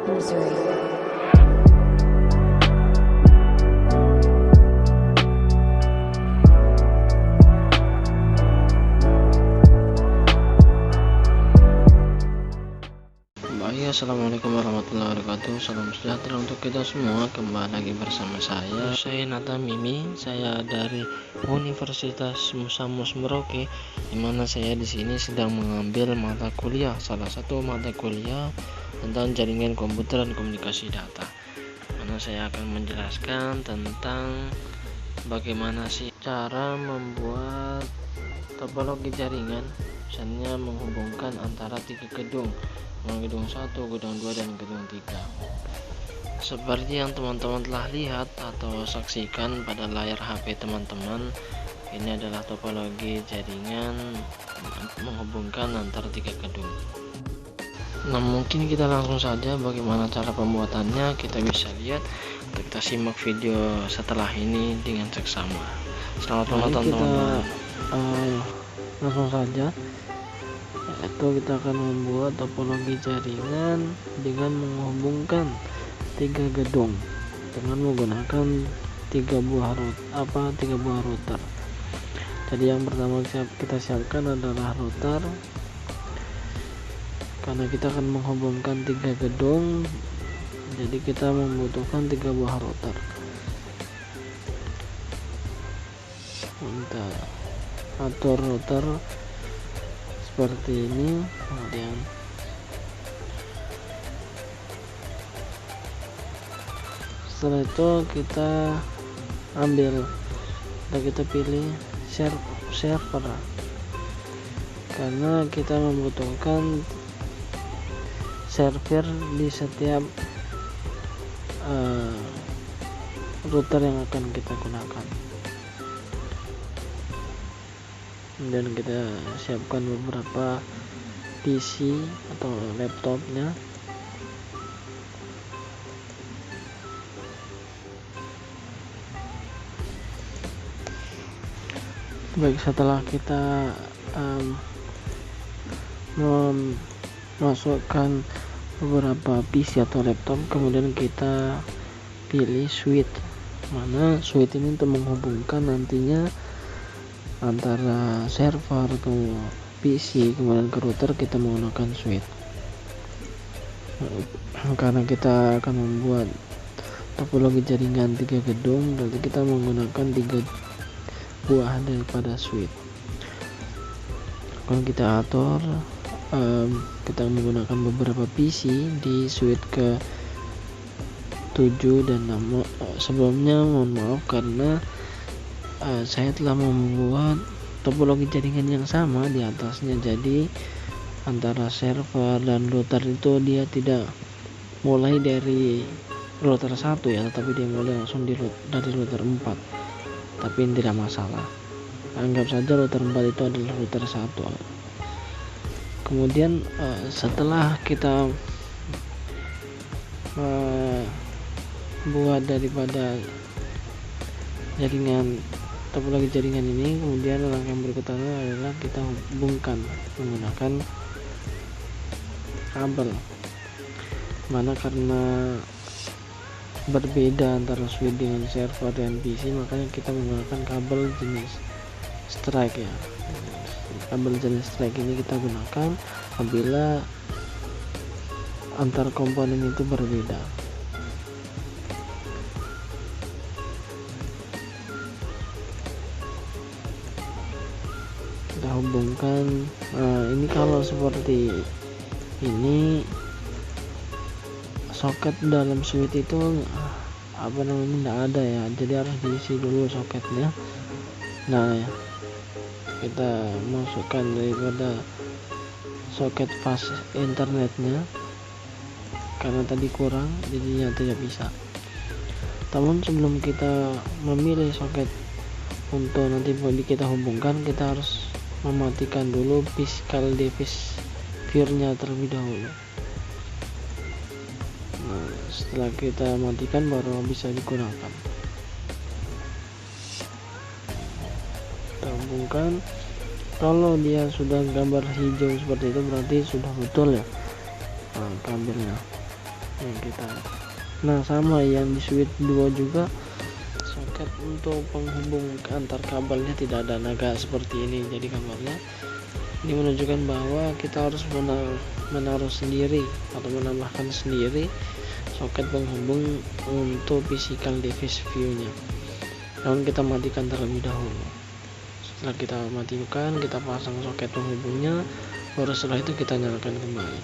Missouri. Baik, assalamualaikum warahmatullahi wabarakatuh. Salam sejahtera untuk kita semua. Kembali lagi bersama saya Nata Mimi. Saya dari Universitas Musamus Merauke, di mana saya di sini sedang mengambil mata kuliah, salah satu mata kuliah tentang jaringan komputer dan komunikasi data. Mana saya akan menjelaskan tentang bagaimana sih cara membuat topologi jaringan, misalnya menghubungkan antara tiga gedung 1, gedung 2, dan gedung 3. Seperti yang teman-teman telah lihat atau saksikan pada layar HP teman-teman, ini adalah topologi jaringan menghubungkan antara tiga gedung. Nah, mungkin kita langsung saja bagaimana cara pembuatannya. Kita bisa lihat, kita simak video setelah ini dengan seksama. Selamat menonton teman-teman. Langsung saja, yaitu kita akan membuat topologi jaringan dengan menghubungkan tiga gedung dengan menggunakan tiga buah router. Jadi yang pertama kita siapkan adalah router, karena kita akan menghubungkan tiga gedung, jadi kita membutuhkan tiga buah router. Kita atur router seperti ini, kemudian setelah itu kita ambil dan kita pilih server, karena kita membutuhkan server di setiap router yang akan kita gunakan. Dan kita siapkan beberapa PC atau laptopnya. Baik, setelah kita memasukkan beberapa PC atau laptop, kemudian kita pilih switch, mana switch ini untuk menghubungkan nantinya antara server ke PC kemudian ke router. Kita menggunakan switch karena kita akan membuat topologi jaringan tiga gedung, berarti kita menggunakan tiga buah daripada switch. Kalau kita atur, kita menggunakan beberapa PC di switch ke 7 dan 6. Sebelumnya mohon maaf karena saya telah membuat topologi jaringan yang sama di atasnya, jadi antara server dan router itu dia tidak mulai dari router 1 ya, tetapi dia mulai langsung dari router 4. Tapi ini tidak masalah, anggap saja router 4 itu adalah router 1. Kemudian setelah kita buat daripada jaringan topologi jaringan ini, kemudian langkah yang berikutnya adalah kita hubungkan menggunakan kabel, mana karena berbeda antara switch dengan server dan PC, makanya kita menggunakan kabel jenis strike ya. Kabel jenis strike ini kita gunakan apabila antar komponen itu berbeda. Kita hubungkan. Ini kalau seperti ini, soket dalam switch itu tidak ada ya, jadi harus diisi dulu soketnya. Nah, kita masukkan daripada soket fast internetnya, karena tadi kurang jadinya tidak bisa. Namun sebelum kita memilih soket untuk nanti kita hubungkan, kita harus mematikan dulu physical device viewer-nya terlebih dahulu. Nah, setelah kita matikan baru bisa digunakan. Kita hubungkan. Kalau dia sudah gambar hijau seperti itu berarti sudah betul ya kabelnya. Nah sama yang di switch 2 juga, soket untuk penghubung antar kabelnya tidak ada naga seperti ini. Jadi gambarnya ini menunjukkan bahwa kita harus menaruh sendiri atau menambahkan sendiri soket penghubung untuk physical device view-nya. Namun kita matikan terlebih dahulu. Setelah kita matikan, kita pasang soket penghubungnya, baru setelah itu kita nyalakan kembali.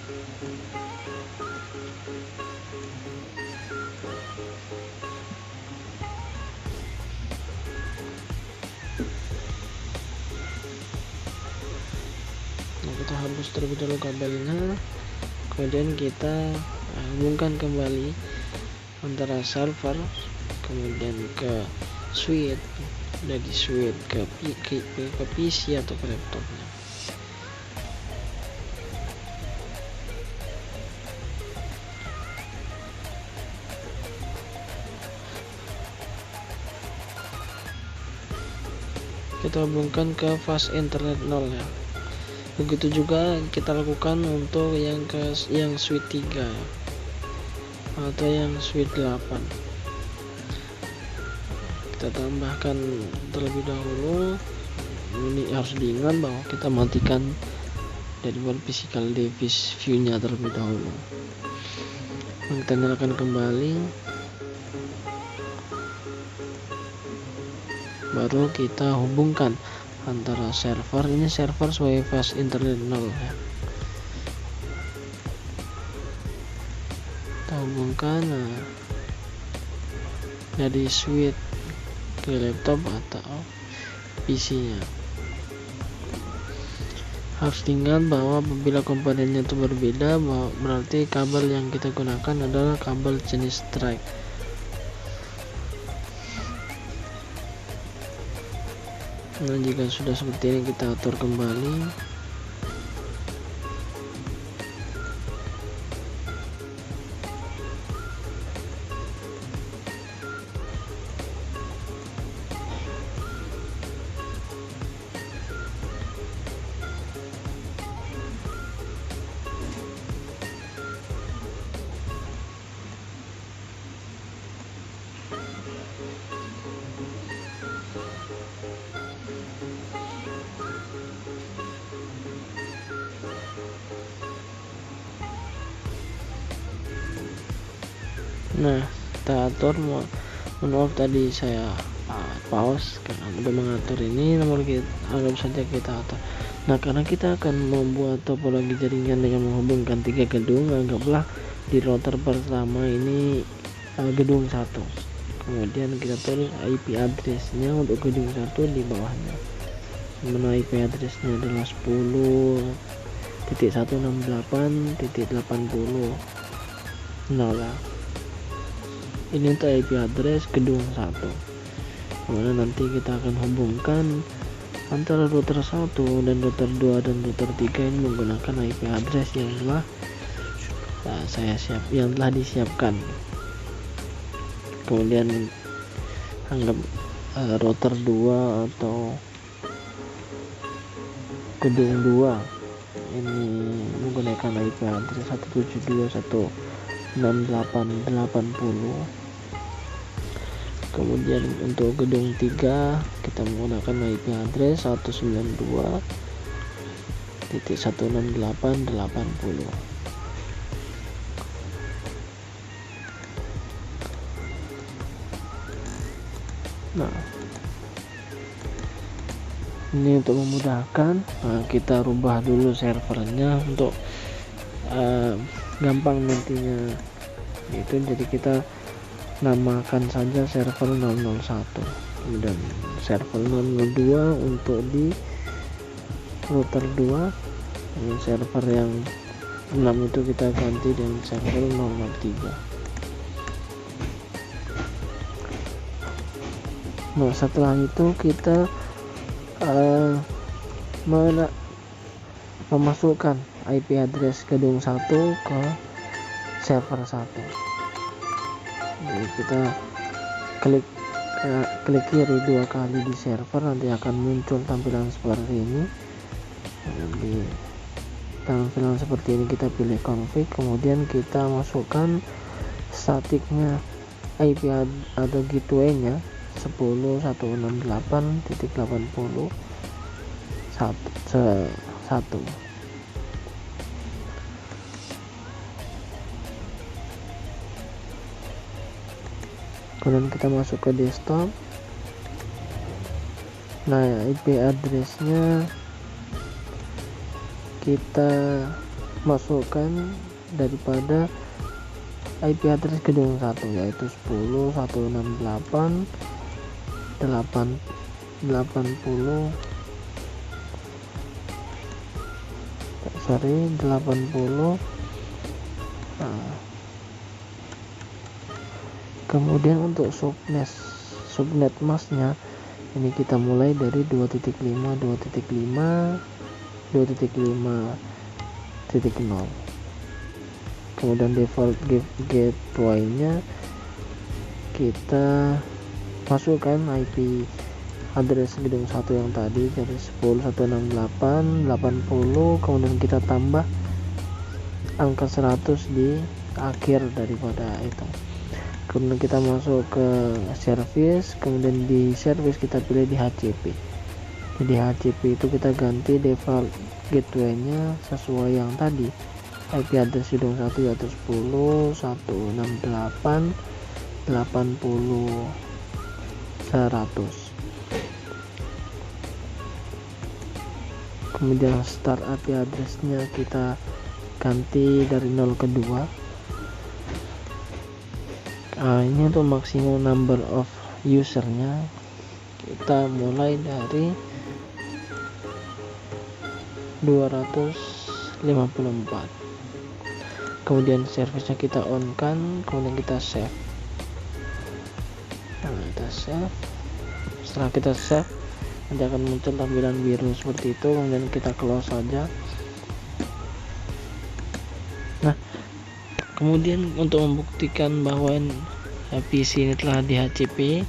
Nah, kita hapus terlebih dahulu kabelnya, kemudian kita hubungkan kembali antara server kemudian ke switch, dari switch ke PC atau ke laptopnya. Kita hubungkan ke fast internet 0 ya. Begitu juga kita lakukan untuk yang switch 3 ya, atau yang switch 8. Kita tambahkan terlebih dahulu. Ini harus diingat bahwa kita matikan dari physical device view-nya terlebih dahulu. Kita nyalakan kembali, baru kita hubungkan antara server, ini server sesuai fast internet 0 ya. Kita hubungkan dari switch ke laptop atau PC-nya. Harus diingat bahwa apabila komponennya itu berbeda, berarti kabel yang kita gunakan adalah kabel jenis strike. Nah, jika sudah seperti ini, kita atur kembali. Nah, kita atur, maaf tadi saya pause karena udah mengatur ini, namun kita anggap saja kita atur. Nah, karena kita akan membuat topologi jaringan dengan menghubungkan 3 gedung, anggaplah di router pertama ini gedung 1, kemudian kita tulis IP address-nya untuk gedung 1 di bawahnya, mana IP address-nya adalah 10.168.80. nah lah, ini untuk IP address gedung 1. Kemudian nanti kita akan hubungkan antara router 1 dan router 2 dan router 3 ini menggunakan IP address yang telah disiapkan. Kemudian anggap router 2 atau gedung 2 ini menggunakan IP address 172.168.80. Kemudian untuk gedung 3 kita menggunakan IP address 192.168.80. Nah, ini untuk memudahkan, kita rubah dulu servernya untuk gampang nantinya itu. Jadi kita namakan saja server 001 dan server 002 untuk di router 2. Server yang 6 itu kita ganti dengan server 003. Nah, setelah itu kita memasukkan IP address gedung 1 ke server 1. Jadi kita klik kiri 2 kali di server, nanti akan muncul tampilan seperti ini. Di tampilan seperti ini kita pilih config, kemudian kita masukkan statiknya IP atau gateway-nya 10.168.80.1. Kemudian kita masuk ke desktop. Nah, IP address-nya kita masukkan daripada IP address gedung 1, yaitu 10.168.80. Kemudian untuk subnet masknya ini kita mulai dari 2.5 2.5.0. Kemudian default gateway-nya kita masukkan IP address gedung 1 yang tadi dari 10.168.80, kemudian kita tambah angka 100 di akhir daripada itu. Kemudian kita masuk ke service, kemudian di service kita pilih di HCP. Jadi HCP itu kita ganti default gateway-nya sesuai yang tadi, IP address gedung 1 yaitu 10.168.80.100. Kemudian start IP address-nya kita ganti dari 0 ke 2. Ini untuk maksimum number of usernya kita mulai dari 254. Kemudian service-nya kita on kan, kemudian kita save. Kita save. Setelah kita save, nanti akan muncul tampilan biru seperti itu. Kemudian kita close saja. Nah, kemudian untuk membuktikan bahwa PC ini telah di HCP,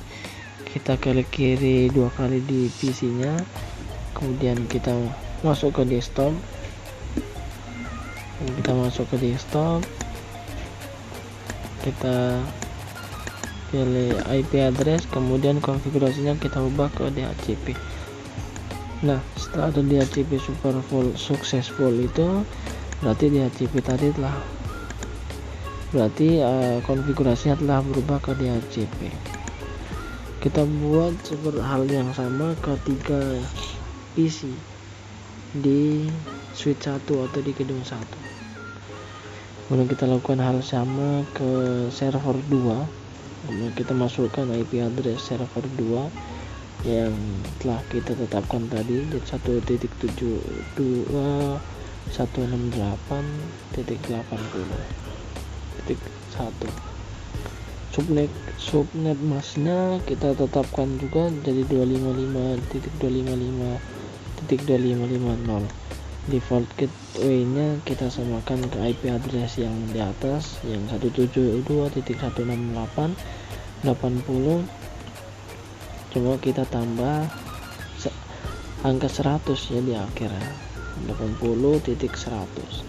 kita klik kiri 2 kali di PC-nya, kemudian kita masuk ke desktop. Kita pilih IP address, kemudian konfigurasinya kita ubah ke DHCP. Nah, setelah ada DHCP successful itu berarti DHCP tadi konfigurasinya telah berubah ke DHCP. Kita buat seperti hal yang sama ke 3 PC di suite 1 atau di gedung 1. Kemudian kita lakukan hal sama ke server 2. Kemudian kita masukkan IP address server 2 yang telah kita tetapkan tadi di 1.168.80.1. Subnet masknya kita tetapkan juga jadi 255.255.255.0. Default gateway-nya kita samakan ke IP address yang di atas yang 172.168.80. coba kita tambah angka 100 ya di akhir ya, 80.100.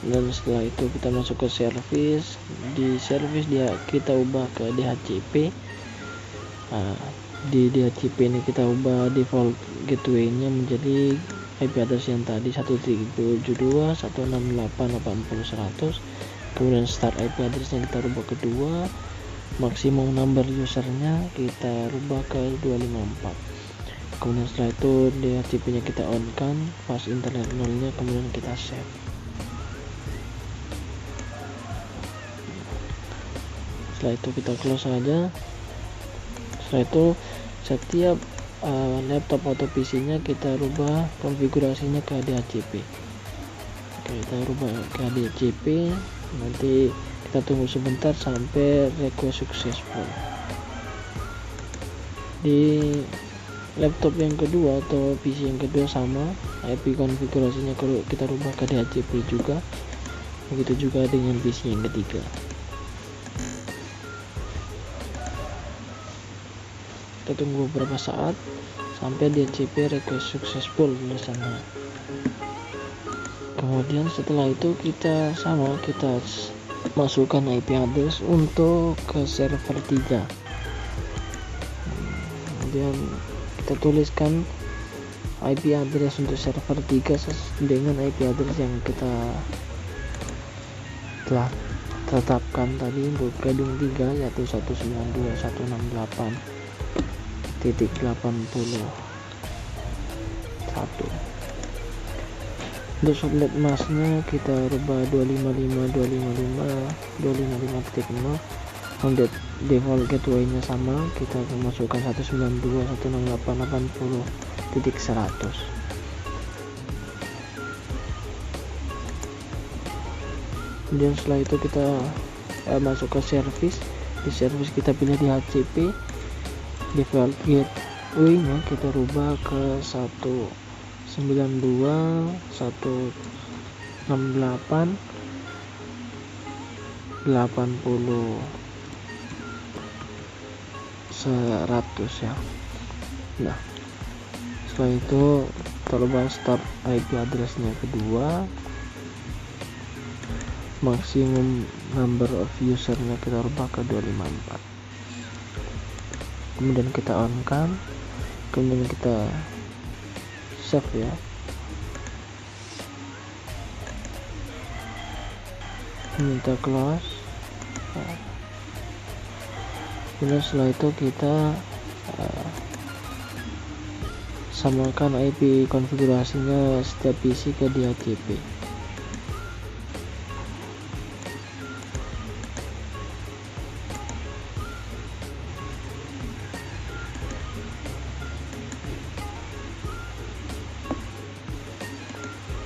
Dan setelah itu kita masuk ke service. Di service kita ubah ke DHCP. Di DHCP ini kita ubah default gateway-nya menjadi IP address yang tadi 172.168.80.100. Kemudian start IP address-nya kita rubah ke 2. Maksimum number usernya kita rubah ke 254. Kemudian setelah itu DHCP-nya kita on kan, fast internet 0-nya, kemudian kita save. Setelah itu kita close saja. Setelah itu setiap laptop atau PC-nya kita rubah konfigurasinya ke DHCP. Kita rubah ke DHCP, nanti kita tunggu sebentar sampai request successful. Di laptop yang kedua atau PC yang kedua sama, IP konfigurasinya kita rubah ke DHCP juga. Begitu juga dengan PC yang ketiga. kita tunggu beberapa saat sampai DHCP request successful tulisannya. Kemudian setelah itu kita masukkan IP address untuk ke server 3. Kemudian kita tuliskan IP address untuk server 3 dengan IP address yang kita telah tetapkan tadi untuk gedung 3, yaitu 192.168.81. Untuk subnet masknya kita rubah 255.255.0. Untuk default gateway nya sama, kita masukkan 192.168.80.100. Kemudian setelah itu kita masuk ke service. Di service kita pilih DHCP, default gateway nya kita rubah ke 192.168.80.100 ya. Nah, setelah itu kita rubah start IP address-nya kedua, maksimum number of user-nya kita rubah ke 254. Kemudian kita on kan, kemudian kita save ya. Kita close. Kemudian setelah itu kita samakan IP konfigurasinya setiap PC ke DHCP.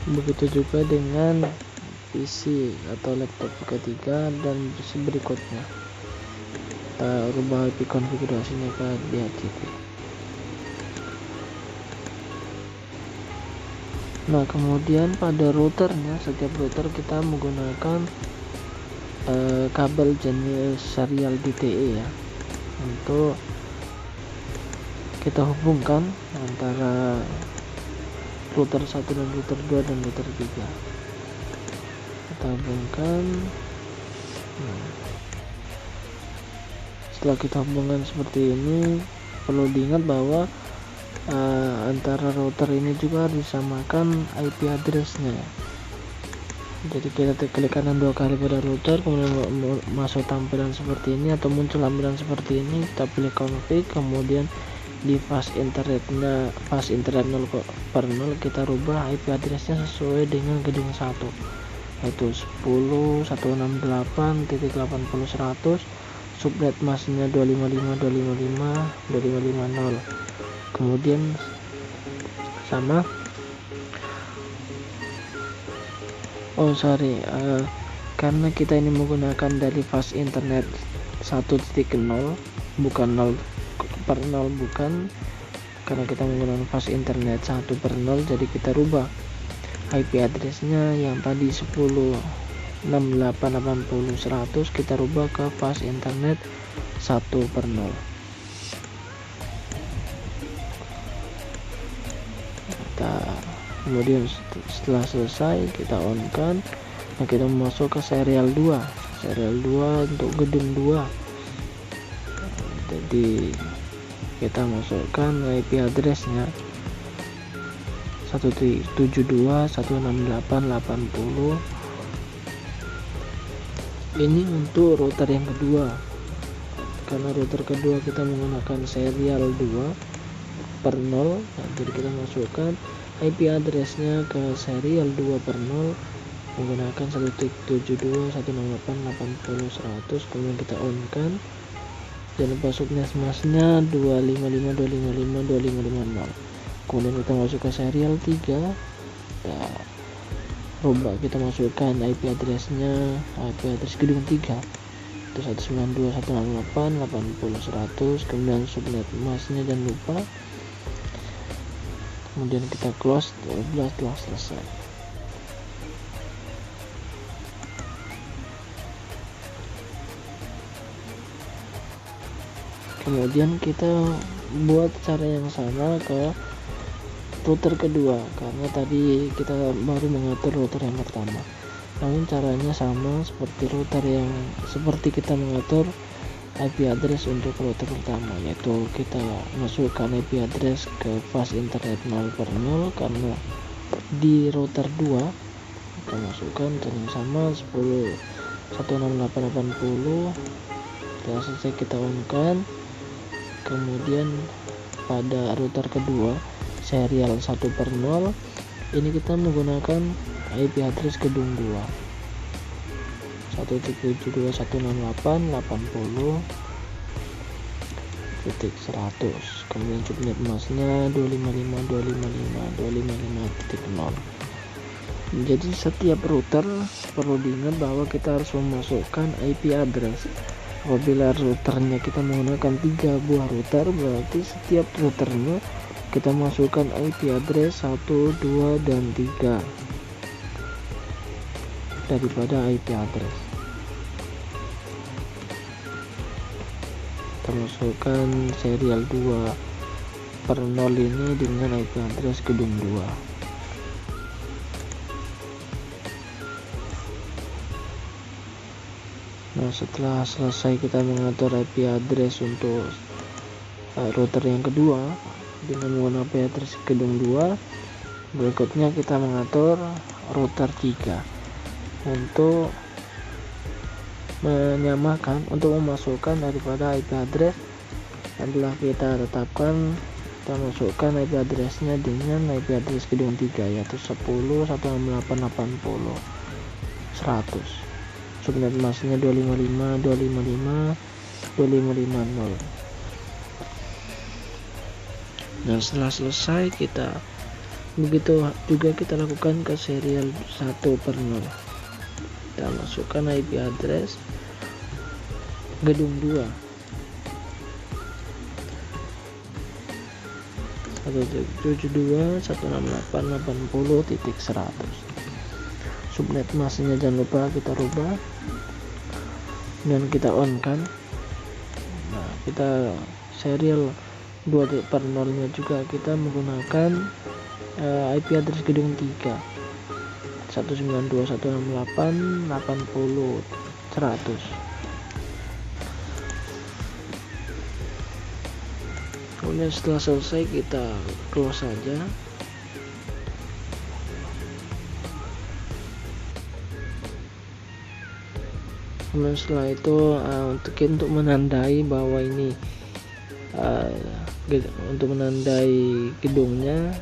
Begitu juga dengan PC atau laptop ketiga dan PC berikutnya. Kita rubah IP konfigurasinya ke DHCP. Nah, kemudian pada routernya, setiap router kita menggunakan kabel jenis serial DTE ya, untuk kita hubungkan antara router 1 dan router 2 dan router 3. Kita hubungkan. Setelah kita hubungkan seperti ini, perlu diingat bahwa antara router ini juga harus disamakan IP address-nya. Jadi kita klik kanan 2 kali pada router, kemudian masuk tampilan seperti ini atau muncul tampilan seperti ini, kita pilih config, kemudian di fast internet 0/0 kita rubah IP address-nya sesuai dengan gedung 1, yaitu 10.168.80.100, subnet masknya 255.255.250. Kemudian sama karena kita ini menggunakan dari fast internet 1.0 bukan 0/0, bukan, karena kita menggunakan fast internet 1/0, jadi kita rubah IP address-nya yang tadi 10.68.80.100 kita rubah ke fast internet 1/0. Kemudian setelah selesai kita on kan. Nah, kita masuk ke serial 2 untuk gedung 2. Jadi kita masukkan IP address-nya 172.168.80. Ini untuk router yang kedua. Karena router kedua kita menggunakan serial 2/0, jadi kita masukkan IP address-nya ke serial 2/0 menggunakan 172.168.80.100. kemudian kita on kan. Jangan lupa subnet masknya 255.255.2550. Kemudian kita masuk ke serial 3, kita masukkan IP address-nya, IP address gedung 3 itu 192.168.80.100, kemudian subnet masknya jangan lupa. Kemudian kita close 12 telah selesai. Kemudian kita buat cara yang sama ke router kedua, karena tadi kita baru mengatur router yang pertama. Namun caranya sama seperti kita mengatur IP address untuk router pertama, yaitu kita masukkan IP address ke fast internet 0/0, karena di router 2 kita masukkan yang sama 10.168.80. setelah selesai kita on-kan. Kemudian pada router kedua serial 1/0 ini kita menggunakan IP address gedung 2 172.168.80.100, kemudian subnet masknya 255.255.255.0. Jadi setiap router perlu diingat bahwa kita harus memasukkan IP address. Apabila routernya kita menggunakan 3 buah router, berarti setiap routernya kita masukkan IP address 1, 2, dan 3 daripada IP address. Kita masukkan serial 2/0 ini dengan IP address gedung 2. Nah, setelah selesai kita mengatur IP address untuk router yang kedua dengan menggunakan IP address gedung 2, berikutnya kita mengatur router 3 untuk menyamakan, untuk memasukkan daripada IP address yang telah kita tetapkan. Kita masukkan IP addressnya dengan IP address gedung 3, yaitu 10.168.80.100. subnet masknya 255.255.255.0. Nah, setelah selesai begitu juga kita lakukan ke serial 1/0. Kita masukkan IP address gedung 2 172.168.80.100. subnet masknya jangan lupa kita rubah dan kita on kan. Nah, kita serial 2/0 nya juga kita menggunakan IP address gedung 3 192.168.80.100. Kemudian setelah selesai kita close saja. Kemudian setelah itu untuk menandai bahwa ini untuk menandai gedungnya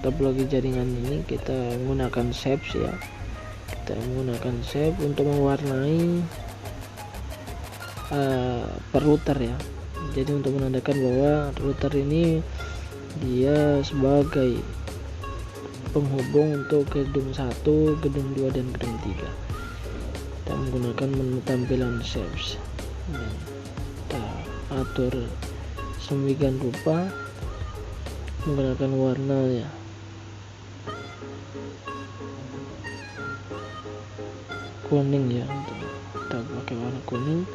topologi jaringan ini, kita menggunakan shapes ya. Kita menggunakan shape untuk mewarnai per router ya. Jadi untuk menandakan bahwa router ini dia sebagai penghubung untuk gedung 1, gedung 2, dan gedung 3. Kita menggunakan menu tampilan shapes. Kita atur semikian rupa menggunakan warna ya. Kuning ya, kita pakai warna kuning.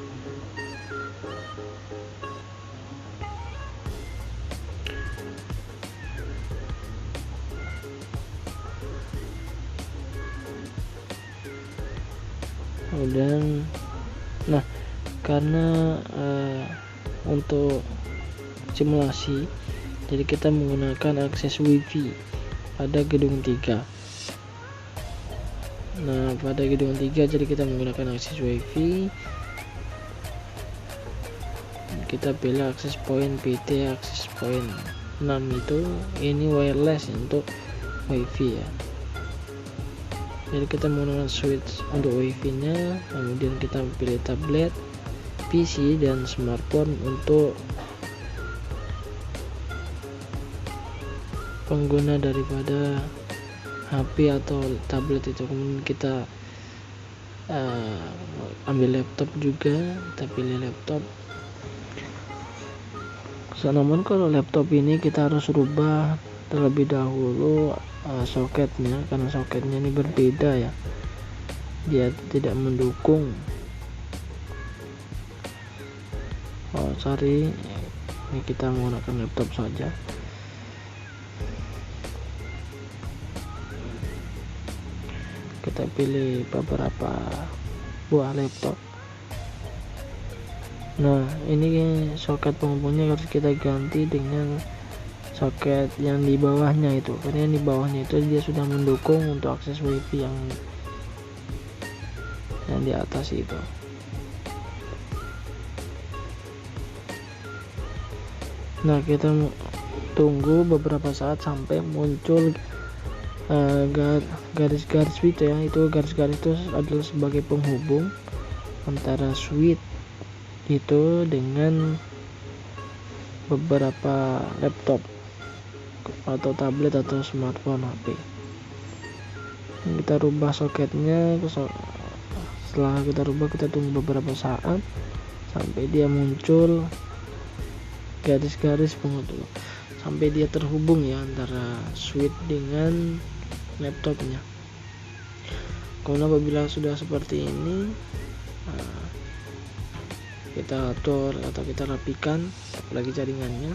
Kemudian karena untuk simulasi, jadi kita menggunakan akses wifi pada gedung 3. Nah, pada gedung 3 jadi kita menggunakan akses wifi. Kita pilih akses point PT akses point 6 itu, ini wireless untuk wifi ya. Jadi kita menggunakan switch untuk wifi nya, kemudian kita pilih tablet, PC, dan smartphone untuk pengguna daripada HP atau tablet itu. Kemudian kita ambil laptop juga, kita pilih laptop. Namun kalau laptop ini kita harus rubah terlebih dahulu soketnya, karena soketnya ini berbeda ya, dia tidak mendukung Ini kita menggunakan laptop saja. Kita pilih beberapa buah laptop. Nah, ini soket penghubungnya harus kita ganti dengan soket yang di bawahnya itu, karena yang di bawahnya itu dia sudah mendukung untuk akses wifi yang di atas itu. Nah, kita tunggu beberapa saat sampai muncul garis-garis itu ya. Itu garis-garis itu adalah sebagai penghubung antara switch itu dengan beberapa laptop atau tablet atau smartphone HP. Kita rubah soketnya. Setelah kita rubah, kita tunggu beberapa saat sampai dia muncul garis-garis penghubung, sampai dia terhubung ya antara switch dengan laptopnya. Kemudian apabila sudah seperti ini, kita atur atau kita rapikan lagi jaringannya.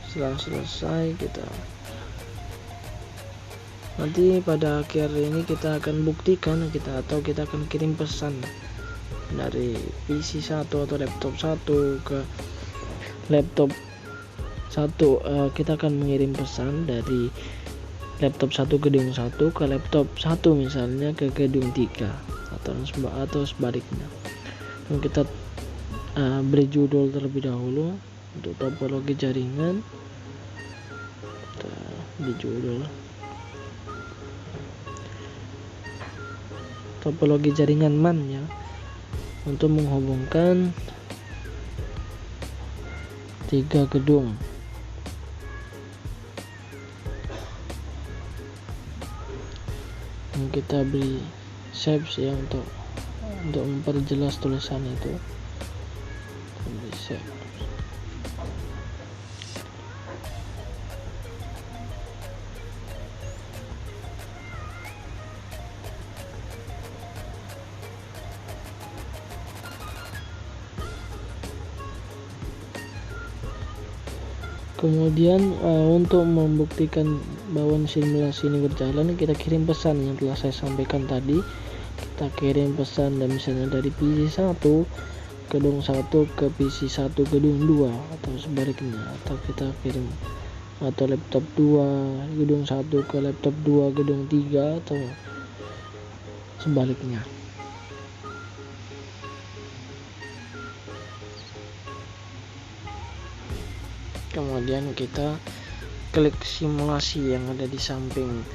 Setelah selesai, kita nanti pada akhir ini kita akan buktikan kita akan kirim pesan dari PC 1 atau laptop 1 ke laptop 1. Kita akan mengirim pesan dari laptop 1 gedung 1 ke laptop 1 misalnya ke gedung 3 atau sebaliknya. Dan kita beri judul terlebih dahulu untuk topologi jaringan. Kita di judul topologi jaringan MAN ya, untuk menghubungkan 3 gedung. Dan kita beri save ya untuk memperjelas tulisan itu. Beri save. Kemudian untuk membuktikan bahwa simulasi ini berjalan, kita kirim pesan yang telah saya sampaikan tadi. Kita kirim pesan dan misalnya dari PC 1 gedung 1 ke PC 1 gedung 2 atau sebaliknya, atau kita kirim atau laptop 2 gedung 1 ke laptop 2 gedung 3 atau sebaliknya. Kemudian kita klik simulasi yang ada di samping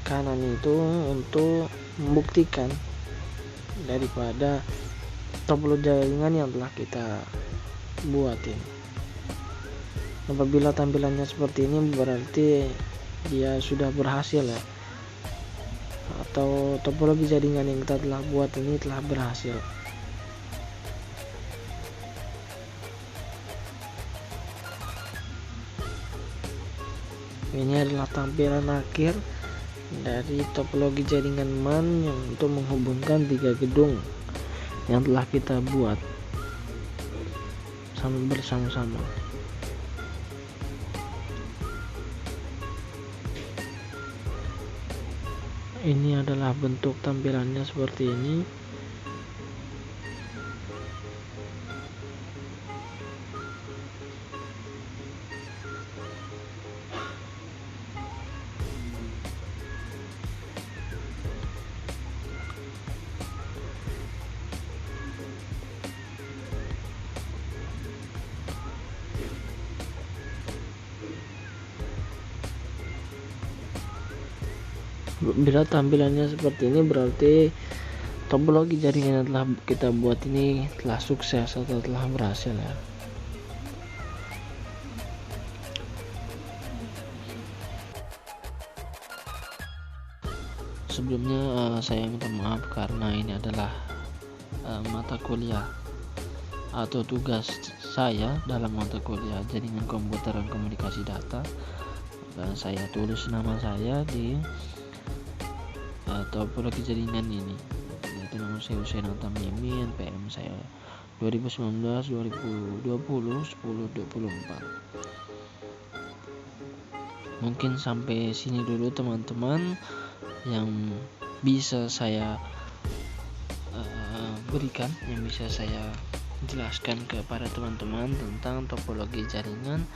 kanan itu untuk membuktikan daripada topologi jaringan yang telah kita buatin. Apabila tampilannya seperti ini, berarti dia sudah berhasil ya, atau topologi jaringan yang kita telah buat ini telah berhasil. Ini adalah tampilan akhir dari topologi jaringan MAN yang untuk menghubungkan 3 gedung yang telah kita buat bersama-sama. Ini adalah bentuk tampilannya seperti ini. Bila tampilannya seperti ini, berarti topologi jaringan yang telah kita buat ini telah sukses atau telah berhasil ya. Sebelumnya saya minta maaf karena ini adalah mata kuliah atau tugas saya dalam mata kuliah jaringan komputer dan komunikasi data, dan saya tulis nama saya di topologi jaringan ini, yaitu nama saya Husain Atam Mimi, NPM saya 2019, 2020, 1024. Mungkin sampai sini dulu teman-teman yang bisa saya berikan, yang bisa saya jelaskan kepada teman-teman tentang topologi jaringan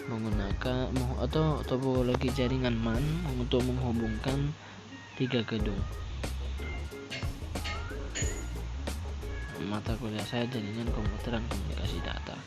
menggunakan atau topologi jaringan MAN untuk menghubungkan 3 gedung. Mata kuliah saya jaringan komputer dan komunikasi data.